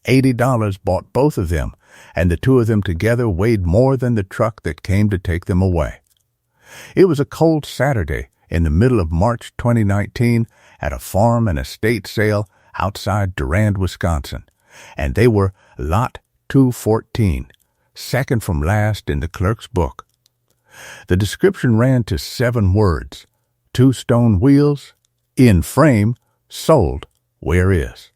$80 bought both of them, and the two of them together weighed more than the truck that came to take them away. It was a cold Saturday in the middle of March 2019 at a farm and estate sale outside Durand, Wisconsin, and they were Lot 214, second from last in the clerk's book. The description ran to 7 words: 2 stone wheels, in frame, sold, where is.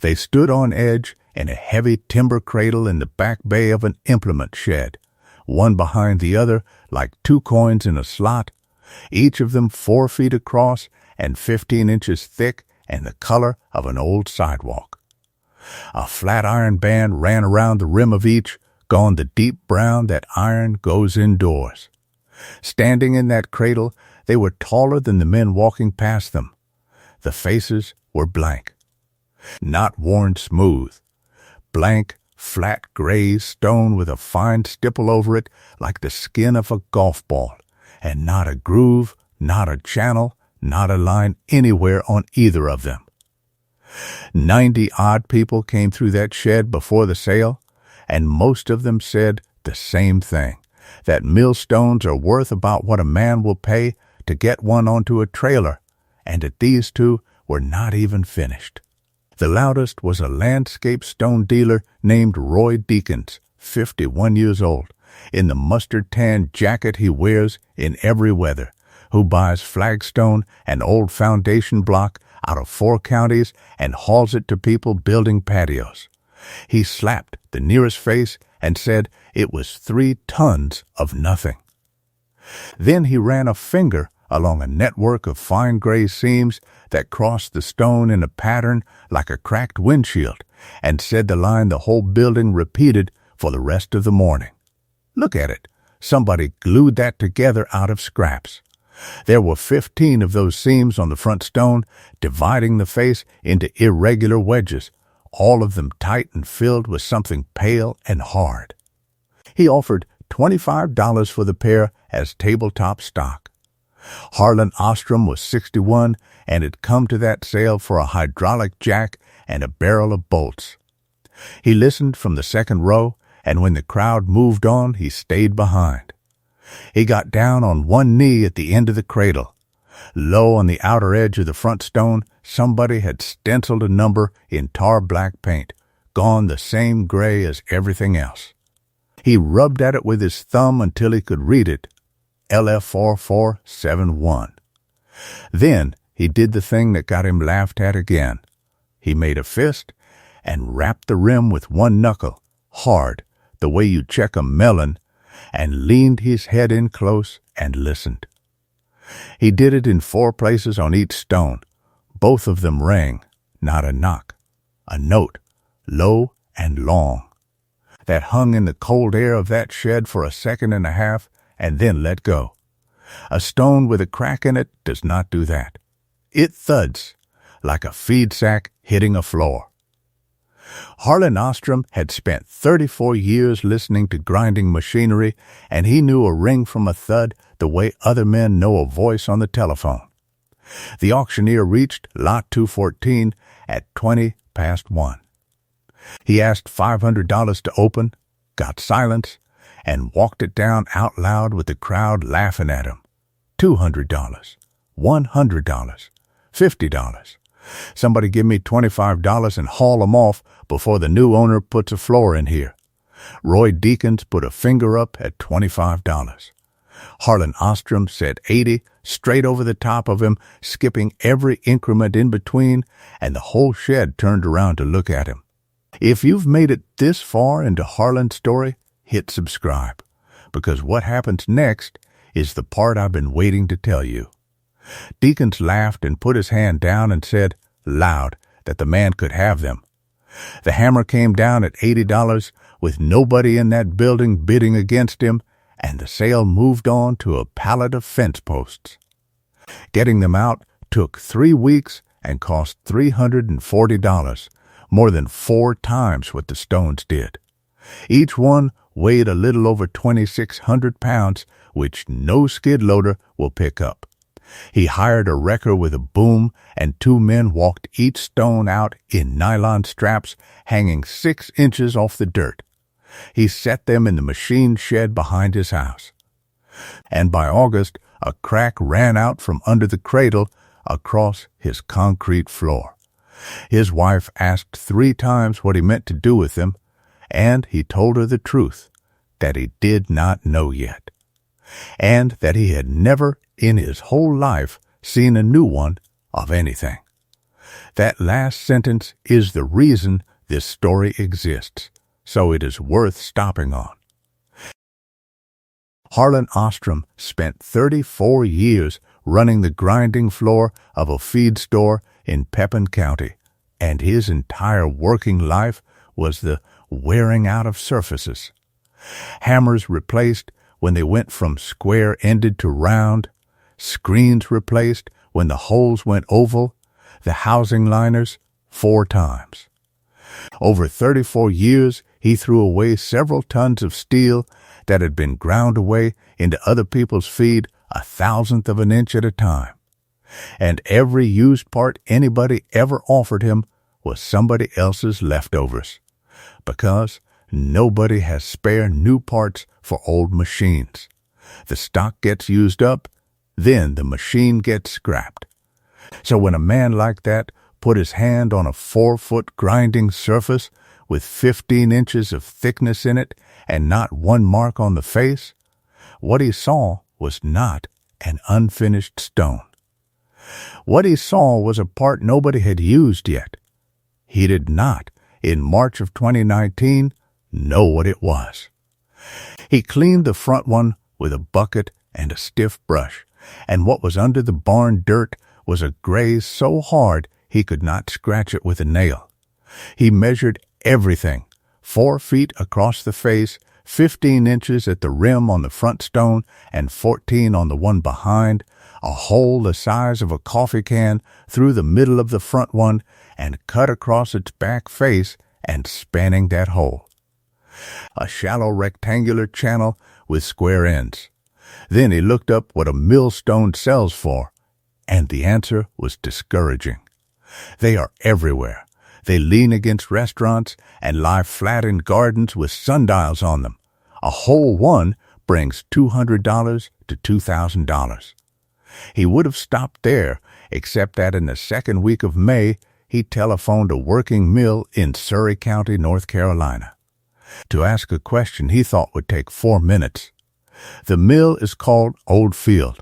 They stood on edge in a heavy timber cradle in the back bay of an implement shed, one behind the other like 2 coins in a slot, each of them 4 feet across and 15 inches thick and the color of an old sidewalk. A flat iron band ran around the rim of each, gone the deep brown that iron goes indoors. Standing in that cradle, they were taller than the men walking past them. The faces were blank. Not worn smooth. Blank, flat gray stone with a fine stipple over it like the skin of a golf ball, and not a groove, not a channel, not a line anywhere on either of them. 90-odd people came through that shed before the sale, and most of them said the same thing, that millstones are worth about what a man will pay to get one onto a trailer, and that these two were not even finished. The loudest was a landscape stone dealer named Roy Deakins, 51 years old, in the mustard-tan jacket he wears in every weather, who buys flagstone and old foundation block out of 4 counties and hauls it to people building patios. He slapped the nearest face and said it was 3 tons of nothing. Then he ran a finger along a network of fine gray seams that crossed the stone in a pattern like a cracked windshield, and said the line the whole building repeated for the rest of the morning. Look at it. Somebody glued that together out of scraps. There were 15 of those seams on the front stone, dividing the face into irregular wedges, all of them tight and filled with something pale and hard. He offered $25 for the pair as tabletop stock. Harlan Ostrom was 61 and had come to that sale for a hydraulic jack and a barrel of bolts. He listened from the second row, and when the crowd moved on, he stayed behind. He got down on one knee at the end of the cradle. Low on the outer edge of the front stone, somebody had stenciled a number in tar black paint, gone the same gray as everything else. He rubbed at it with his thumb until he could read it, LF4471. Then he did the thing that got him laughed at again. He made a fist and rapped the rim with one knuckle, hard, the way you check a melon, and leaned his head in close and listened. He did it in 4 places on each stone. Both of them rang, not a knock, a note, low and long, that hung in the cold air of that shed for a second and a half and then let go. A stone with a crack in it does not do that. It thuds like a feed sack hitting a floor. Harlan Ostrom had spent 34 years listening to grinding machinery, and he knew a ring from a thud the way other men know a voice on the telephone. The auctioneer reached Lot 214 at 20 past 1. He asked $500 to open, got silence, and walked it down out loud with the crowd laughing at him. $200, $100, $50. Somebody give me $25 and haul 'em off before the new owner puts a floor in here. Roy Deakins put a finger up at $25. Harlan Ostrom said 80, straight over the top of him, skipping every increment in between, and the whole shed turned around to look at him. If you've made it this far into Harlan's story, hit subscribe, because what happens next is the part I've been waiting to tell you. Deakins laughed and put his hand down and said, loud, that the man could have them. The hammer came down at $80 with nobody in that building bidding against him, and the sale moved on to a pallet of fence posts. Getting them out took 3 weeks and cost $340, more than 4 times what the stones did. Each one weighed a little over 2,600 pounds, which no skid loader will pick up. He hired a wrecker with a boom, and 2 men walked each stone out in nylon straps hanging 6 inches off the dirt. He set them in the machine shed behind his house. And by August, a crack ran out from under the cradle across his concrete floor. His wife asked 3 times what he meant to do with them, and he told her the truth, that he did not know yet, and that he had never in his whole life seen a new one of anything. That last sentence is the reason this story exists, so it is worth stopping on. Harlan Ostrom spent 34 years running the grinding floor of a feed store in Pepin County, and his entire working life was the wearing out of surfaces. Hammers replaced when they went from square-ended to round, screens replaced when the holes went oval, the housing liners 4 times. Over 34 years, he threw away several tons of steel that had been ground away into other people's feed 1/1000th of an inch at a time. And every used part anybody ever offered him was somebody else's leftovers, because nobody has spare new parts for old machines. The stock gets used up, then the machine gets scrapped. So when a man like that put his hand on a 4-foot grinding surface with 15 inches of thickness in it and not one mark on the face, what he saw was not an unfinished stone. What he saw was a part nobody had used yet. He did not, in March of 2019, know what it was. He cleaned the front one with a bucket and a stiff brush, and what was under the barn dirt was a graze so hard he could not scratch it with a nail. He measured everything, 4 feet across the face, 15 inches at the rim on the front stone, and 14 on the one behind, a hole the size of a coffee can through the middle of the front one, and cut across its back face and spanning that hole. A shallow rectangular channel with square ends. Then he looked up what a millstone sells for, and the answer was discouraging. They are everywhere. They lean against restaurants and lie flat in gardens with sundials on them. A whole one brings $200 to $2,000. He would have stopped there, except that in the second week of May, he telephoned a working mill in Surry County, North Carolina, to ask a question he thought would take 4 minutes. The mill is called Old Field.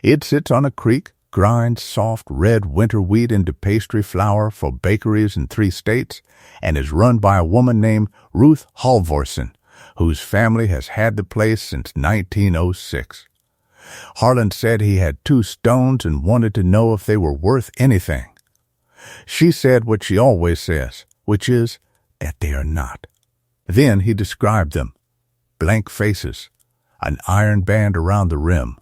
It sits on a creek, grinds soft red winter wheat into pastry flour for bakeries in 3 states, and is run by a woman named Ruth Halvorsen, whose family has had the place since 1906. Harlan said he had 2 stones and wanted to know if they were worth anything. She said what she always says, which is that they are not. Then he described them: blank faces, an iron band around the rim,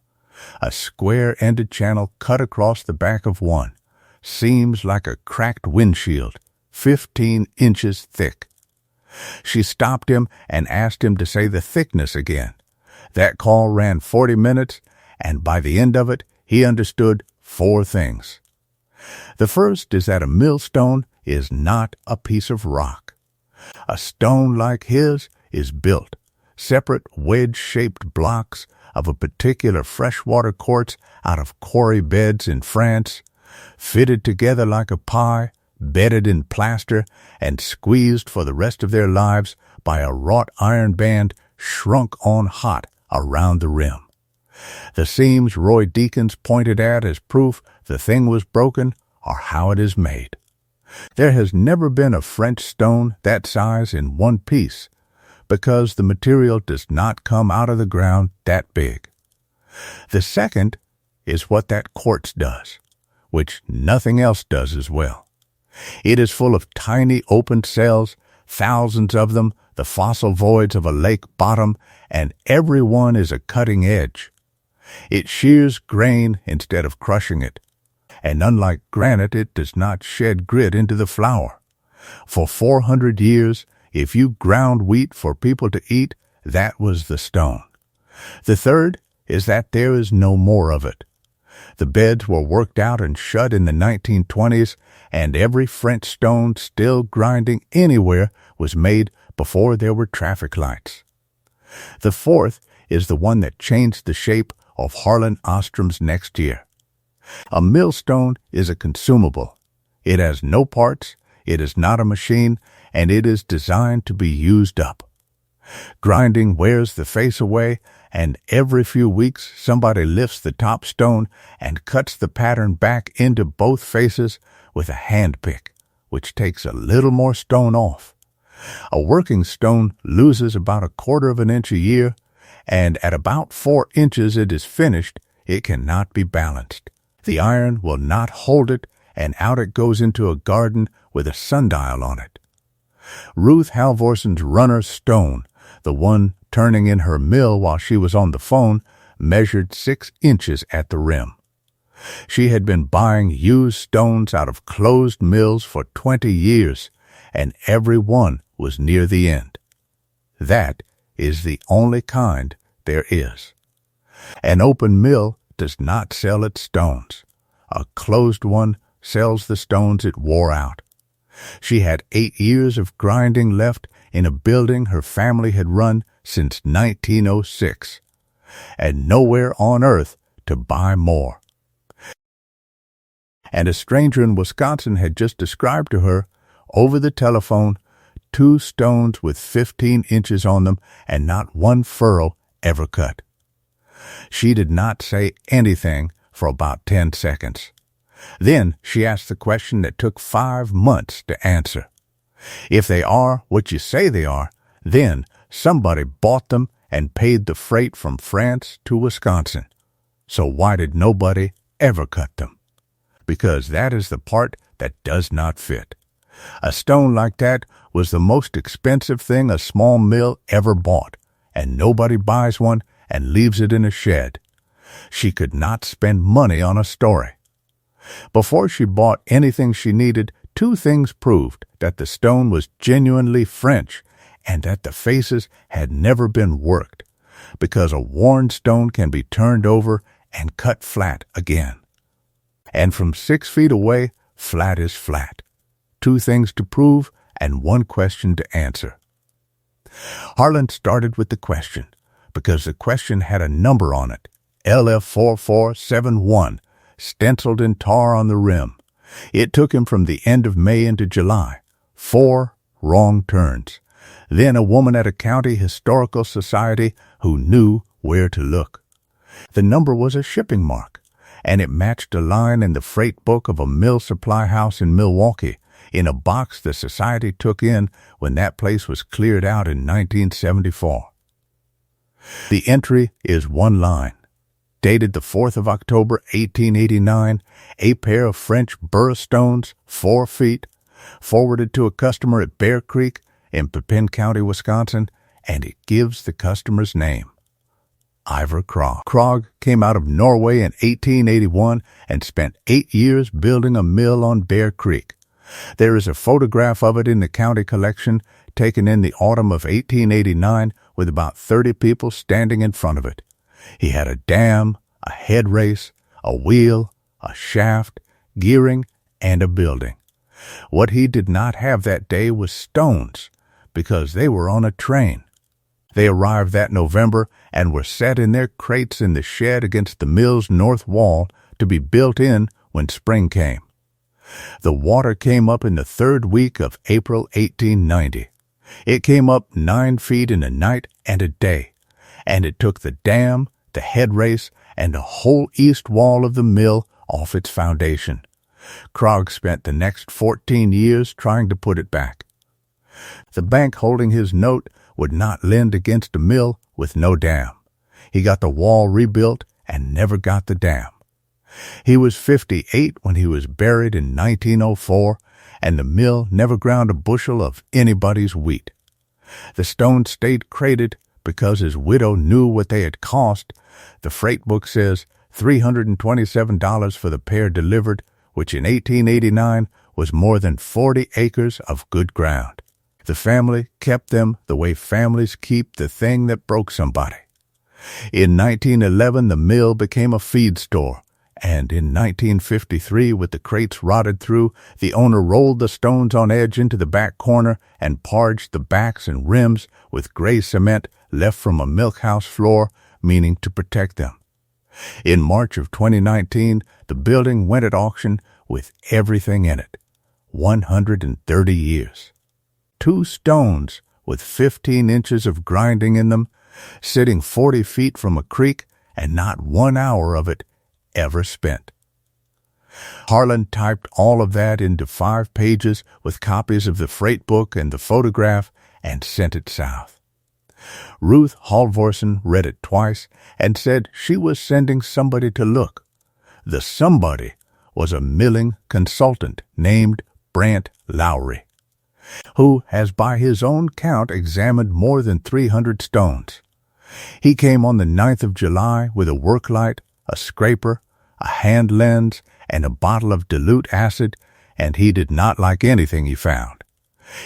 a square-ended channel cut across the back of one, seams like a cracked windshield, 15 inches thick. She stopped him and asked him to say the thickness again. That call ran 40 minutes, and by the end of it, he understood 4 things. The first is that a millstone is not a piece of rock. A stone like his is built, separate wedge-shaped blocks of a particular freshwater quartz out of quarry beds in France, fitted together like a pie, bedded in plaster, and squeezed for the rest of their lives by a wrought iron band shrunk on hot around the rim. The seams Roy Deakins pointed at as proof the thing was broken are how it is made. There has never been a French stone that size in one piece, because the material does not come out of the ground that big. The second is what that quartz does, which nothing else does as well. It is full of tiny open cells, thousands of them, the fossil voids of a lake bottom, and every one is a cutting edge. It shears grain instead of crushing it, and unlike granite, it does not shed grit into the flour. For 400 years, if you ground wheat for people to eat, that was the stone. The third is that there is no more of it. The beds were worked out and shut in the 1920s, and every French stone still grinding anywhere was made before there were traffic lights. The fourth is the one that changed the shape of Harlan Ostrom's next year. A millstone is a consumable. It has no parts, it is not a machine, and it is designed to be used up. Grinding wears the face away, and every few weeks somebody lifts the top stone and cuts the pattern back into both faces with a hand pick, which takes a little more stone off. A working stone loses about 1/4 of an inch a year, and at about 4 inches it is finished, it cannot be balanced. The iron will not hold it, and out it goes into a garden with a sundial on it. Ruth Halvorson's runner stone, the one turning in her mill while she was on the phone, measured 6 inches at the rim. She had been buying used stones out of closed mills for 20 years, and every one was near the end. That is the only kind there is. An open mill does not sell its stones. A closed one sells the stones it wore out. She had 8 years of grinding left in a building her family had run since 1906, and nowhere on earth to buy more. And a stranger in Wisconsin had just described to her, over the telephone, 2 stones with 15 inches on them and not one furrow ever cut. She did not say anything for about 10 seconds. Then she asked the question that took 5 months to answer. If they are what you say they are, then somebody bought them and paid the freight from France to Wisconsin. So why did nobody ever cut them? Because that is the part that does not fit. A stone like that was the most expensive thing a small mill ever bought, and nobody buys one and leaves it in a shed. She could not spend money on a story. Before she bought anything she needed, 2 things proved that the stone was genuinely French and that the faces had never been worked, because a worn stone can be turned over and cut flat again. And from 6 feet away, flat is flat. 2 things to prove and 1 question to answer. Harlan started with the question, because the question had a number on it, LF4471, stenciled in tar on the rim. It took him from the end of May into July. 4 wrong turns. Then a woman at a county historical society who knew where to look. The number was a shipping mark, and it matched a line in the freight book of a mill supply house in Milwaukee, in a box the society took in when that place was cleared out in 1974. The entry is 1 line. Dated the 4th of October, 1889, a pair of French burr stones, 4 feet, forwarded to a customer at Bear Creek in Pepin County, Wisconsin, and it gives the customer's name, Ivar Krog. Krog came out of Norway in 1881 and spent 8 years building a mill on Bear Creek. There is a photograph of it in the county collection, taken in the autumn of 1889 with about 30 people standing in front of it. He had a dam, a head race, a wheel, a shaft, gearing, and a building. What he did not have that day was stones, because they were on a train. They arrived that November and were set in their crates in the shed against the mill's north wall to be built in when spring came. The water came up in the 3rd week of April 1890. It came up 9 feet in a night and a day, and it took the dam, the head race, and the whole east wall of the mill off its foundation. Krog spent the next 14 years trying to put it back. The bank holding his note would not lend against a mill with no dam. He got the wall rebuilt and never got the dam. He was 58 when he was buried in 1904, and the mill never ground a bushel of anybody's wheat. The stones stayed crated because his widow knew what they had cost. The freight book says $327 for the pair delivered, which in 1889 was more than 40 acres of good ground. The family kept them the way families keep the thing that broke somebody. In 1911, the mill became a feed store, And in 1953, with the crates rotted through, the owner rolled the stones on edge into the back corner and parged the backs and rims with gray cement left from a milkhouse floor, meaning to protect them. In March of 2019, the building went at auction with everything in it. 130 years. 2 stones with 15 inches of grinding in them, sitting 40 feet from a creek, and not 1 hour of it ever spent. Harlan typed all of that into 5 pages with copies of the freight book and the photograph and sent it south. Ruth Halvorsen read it twice and said she was sending somebody to look. The somebody was a milling consultant named Brant Lowry, who has by his own count examined more than 300 stones. He came on the 9th of July with a work light, a scraper, a hand lens, and a bottle of dilute acid, and he did not like anything he found.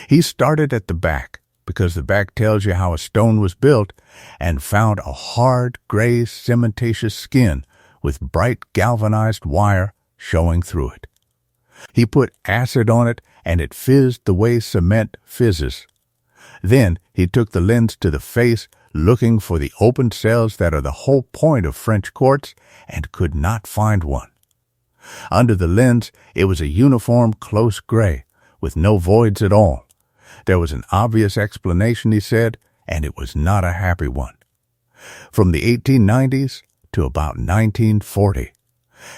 He started at the back, because the back tells you how a stone was built, and found a hard, gray, cementitious skin with bright galvanized wire showing through it. He put acid on it, and it fizzed the way cement fizzes. Then he took the lens to the face, looking for the open cells that are the whole point of French quartz, and could not find one. Under the lens, it was a uniform close gray, with no voids at all. There was an obvious explanation, he said, and it was not a happy one. From the 1890s to about 1940,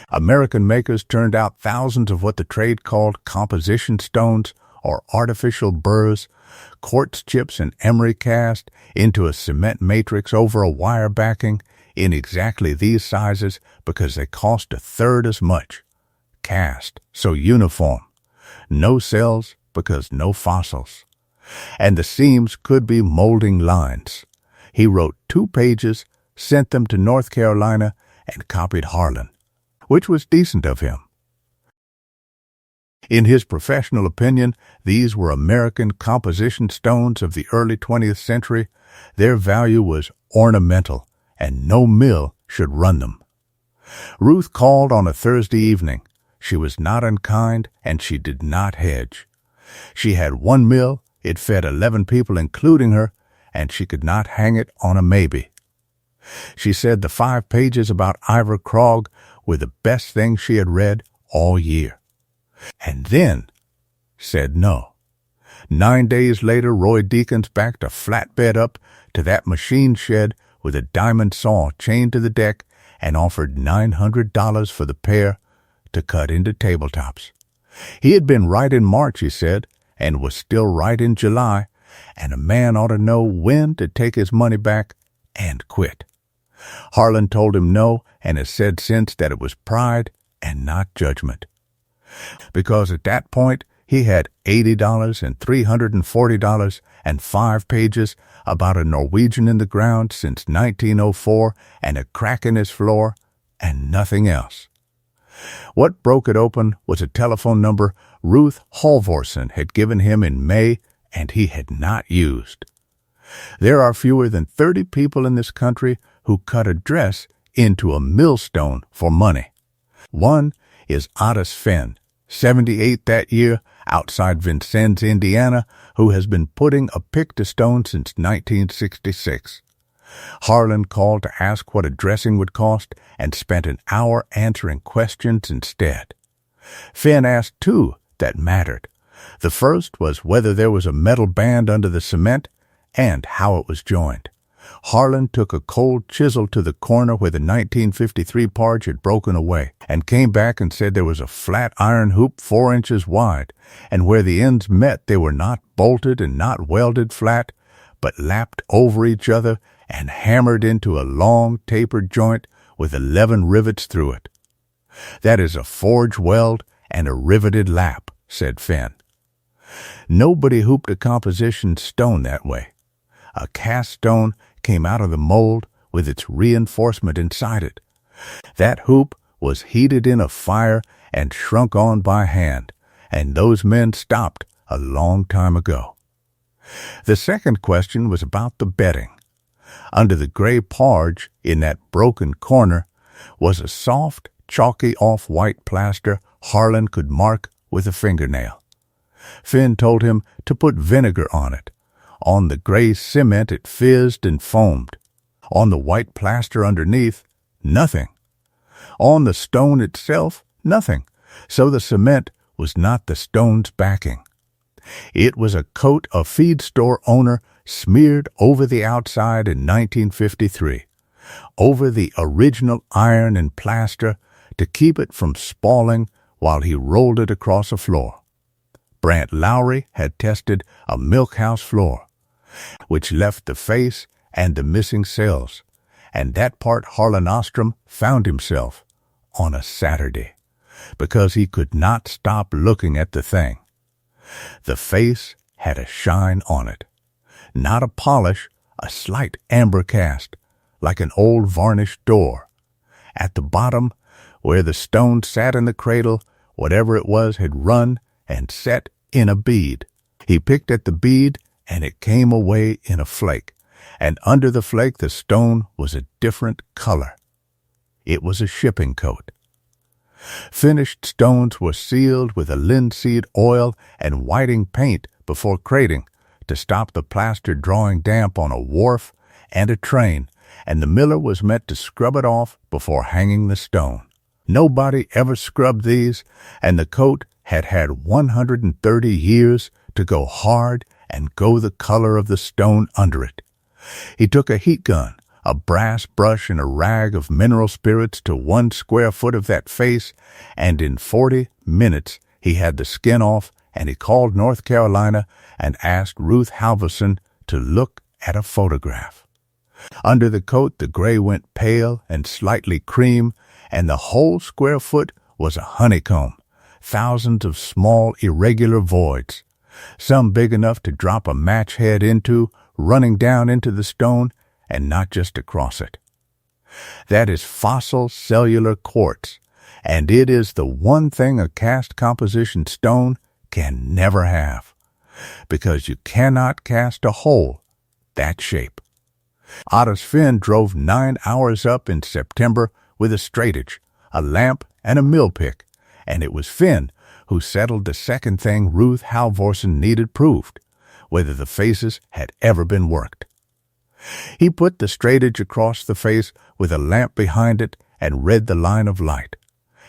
American makers turned out thousands of what the trade called composition stones, or artificial burrs, quartz chips and emery cast into a cement matrix over a wire backing in exactly these sizes because they cost 1/3 as much. Cast, so uniform. No cells because no fossils. And the seams could be molding lines. He wrote 2 pages, sent them to North Carolina, and copied Harlan, which was decent of him. In his professional opinion, these were American composition stones of the early 20th century. Their value was ornamental, and no mill should run them. Ruth called on a Thursday evening. She was not unkind, and she did not hedge. She had 1 mill, it fed 11 people including her, and she could not hang it on a maybe. She said the 5 pages about Ivor Krog were the best thing she had read all year. And then said no. 9 days later, Roy Deakins backed a flatbed up to that machine shed with a diamond saw chained to the deck and offered $900 for the pair to cut into tabletops. He had been right in March, he said, and was still right in July, and a man ought to know when to take his money back and quit. Harlan told him no, and has said since that it was pride and not judgment. Because at that point he had $80 and $340 and 5 pages about a Norwegian in the ground since 1904 and a crack in his floor and nothing else. What broke it open was a telephone number Ruth Halvorsen had given him in May and he had not used. There are fewer than 30 people in this country who cut a dress into a millstone for money. One is Otis Fenn, 78 that year, outside Vincennes, Indiana, who has been putting a pick to stone since 1966. Harlan called to ask what a dressing would cost and spent an hour answering questions instead. Fenn asked 2 that mattered. The first was whether there was a metal band under the cement and how it was joined. Harlan took a cold chisel to the corner where the 1953 parge had broken away and came back and said there was a flat iron hoop 4 inches wide, and where the ends met they were not bolted and not welded flat, but lapped over each other and hammered into a long tapered joint with 11 rivets through it. That is a forge weld and a riveted lap, said Fenn. Nobody hooped a composition stone that way. A cast stone came out of the mold with its reinforcement inside it. That hoop was heated in a fire and shrunk on by hand, and those men stopped a long time ago. The second question was about the bedding. Under the gray parge, in that broken corner, was a soft, chalky off-white plaster Harlan could mark with a fingernail. Finn told him to put vinegar on it. On the gray cement it fizzed and foamed. On the white plaster underneath, nothing. On the stone itself, nothing. So the cement was not the stone's backing. It was a coat a feed store owner smeared over the outside in 1953, over the original iron and plaster to keep it from spalling while he rolled it across a floor. Brant Lowry had tested a milkhouse floor, which left the face and the missing cells, and that part Harlan Ostrom found himself on a Saturday, because he could not stop looking at the thing. The face had a shine on it, not a polish, a slight amber cast, like an old varnished door. At the bottom, where the stone sat in the cradle, whatever it was had run and set in a bead. He picked at the bead, and it came away in a flake, and under the flake the stone was a different color. It was a shipping coat. Finished stones were sealed with a linseed oil and whiting paint before crating to stop the plaster drawing damp on a wharf and a train, and the miller was meant to scrub it off before hanging the stone. Nobody ever scrubbed these, and the coat had had 130 years to go hard and go the color of the stone under it. He took a heat gun, a brass brush, and a rag of mineral spirits to 1 square foot of that face, and in 40 minutes he had the skin off, and he called North Carolina and asked Ruth Halverson to look at a photograph. Under the coat the gray went pale and slightly cream, and the whole square foot was a honeycomb, thousands of small irregular voids, some big enough to drop a match head into, running down into the stone, and not just across it. That is fossil cellular quartz, and it is the one thing a cast composition stone can never have, because you cannot cast a hole that shape. Ottis Finn drove 9 hours up in September with a straightage, a lamp, and a mill pick, and it was Finn who settled the second thing Ruth Halvorsen needed proved, whether the faces had ever been worked. He put the straightage across the face with a lamp behind it and read the line of light.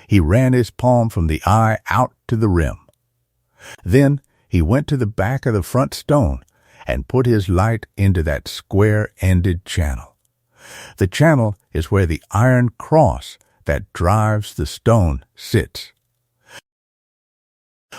He ran his palm from the eye out to the rim. Then he went to the back of the front stone and put his light into that square-ended channel. The channel is where the iron cross that drives the stone sits.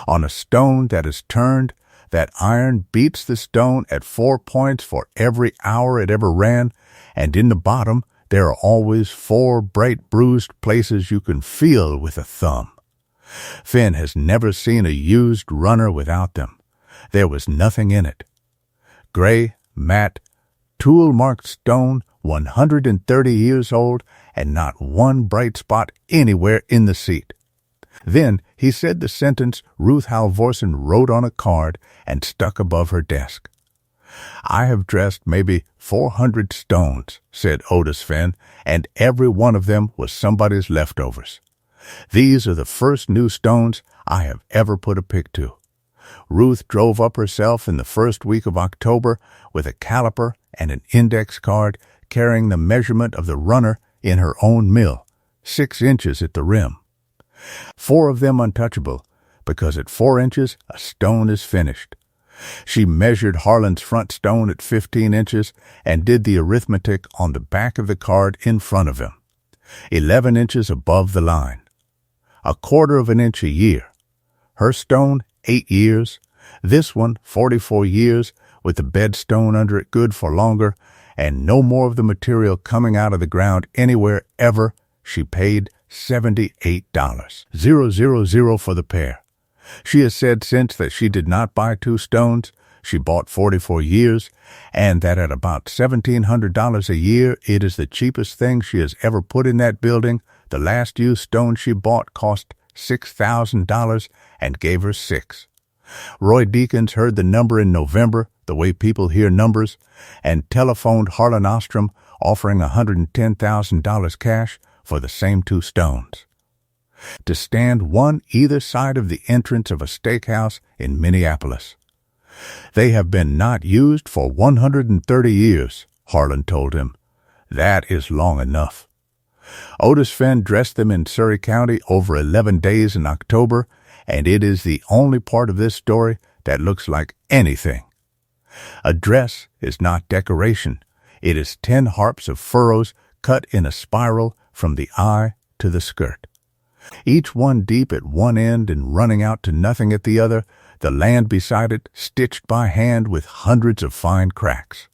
On a stone that is turned, that iron beats the stone at 4 points for every hour it ever ran, and in the bottom there are always 4 bright bruised places you can feel with a thumb. Finn has never seen a used runner without them. There was nothing in it. Gray, matte, tool-marked stone, 130 years old, and not one bright spot anywhere in the seat. Then he said the sentence Ruth Halvorsen wrote on a card and stuck above her desk. "I have dressed maybe 400 stones," said Otis Finn, "and every one of them was somebody's leftovers. These are the first new stones I have ever put a pick to." Ruth drove up herself in the first week of October with a caliper and an index card, carrying the measurement of the runner in her own mill, 6 inches at the rim. 4 of them untouchable, because at 4 inches a stone is finished. She measured Harlan's front stone at 15 inches and did the arithmetic on the back of the card in front of him. 11 inches above the line. 1/4 of an inch a year. Her stone, 8 years. This one, 44 years, with the bed stone under it good for longer, and no more of the material coming out of the ground anywhere ever. She paid $78,000 for the pair. She has said since that she did not buy 2 stones, she bought 44 years, and that at about $1,700 a year it is the cheapest thing she has ever put in that building. The last used stone she bought cost $6,000 and gave her 6. Roy Deakins heard the number in November, the way people hear numbers, and telephoned Harlan Ostrom offering $110,000 cash for the same 2 stones. to stand one either side of the entrance of a steakhouse in Minneapolis. They have been not used for 130 years, Harlan told him. That is long enough. Otis Finn dressed them in Surrey County over 11 days in October, and it is the only part of this story that looks like anything. A dress is not decoration. It is 10 harps of furrows cut in a spiral from the eye to the skirt. Each one deep at one end and running out to nothing at the other, the land beside it stitched by hand with hundreds of fine cracks.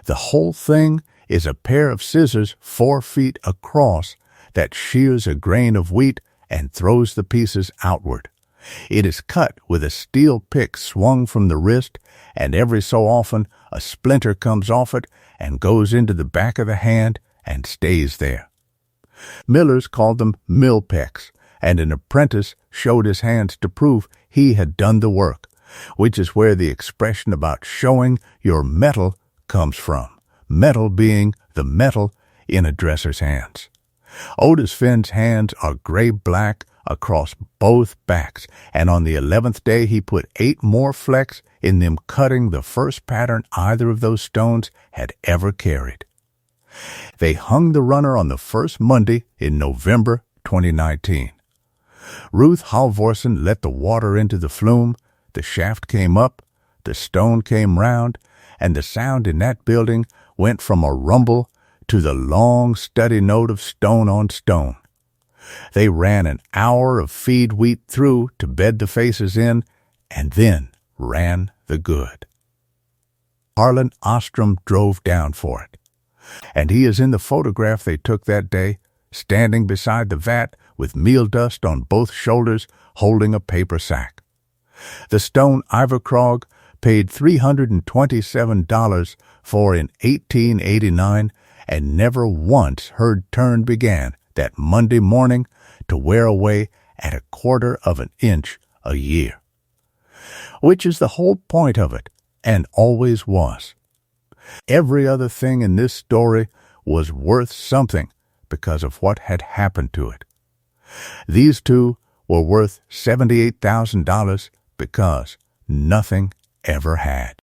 The whole thing is a pair of scissors 4 feet across that shears a grain of wheat and throws the pieces outward. It is cut with a steel pick swung from the wrist, and every so often a splinter comes off it and goes into the back of the hand and stays there. Millers called them mill pecks, and an apprentice showed his hands to prove he had done the work, which is where the expression about showing your metal comes from, metal being the metal in a dresser's hands. Otis Finn's hands are gray-black across both backs, and on the 11th day he put 8 more flecks in them, cutting the first pattern either of those stones had ever carried. They hung the runner on the first Monday in November 2019. Ruth Halvorsen let the water into the flume, the shaft came up, the stone came round, and the sound in that building went from a rumble to the long, steady note of stone on stone. They ran an hour of feed wheat through to bed the faces in, and then ran the good. Harlan Ostrom drove down for it, and he is in the photograph they took that day, standing beside the vat with meal dust on both shoulders, holding a paper sack. The stone Iverkrog paid $327 for in 1889, and never once heard turn began that Monday morning to wear away at 1/4 of an inch a year. Which is the whole point of it, and always was. Every other thing in this story was worth something because of what had happened to it. These two were worth $78,000 because nothing ever had.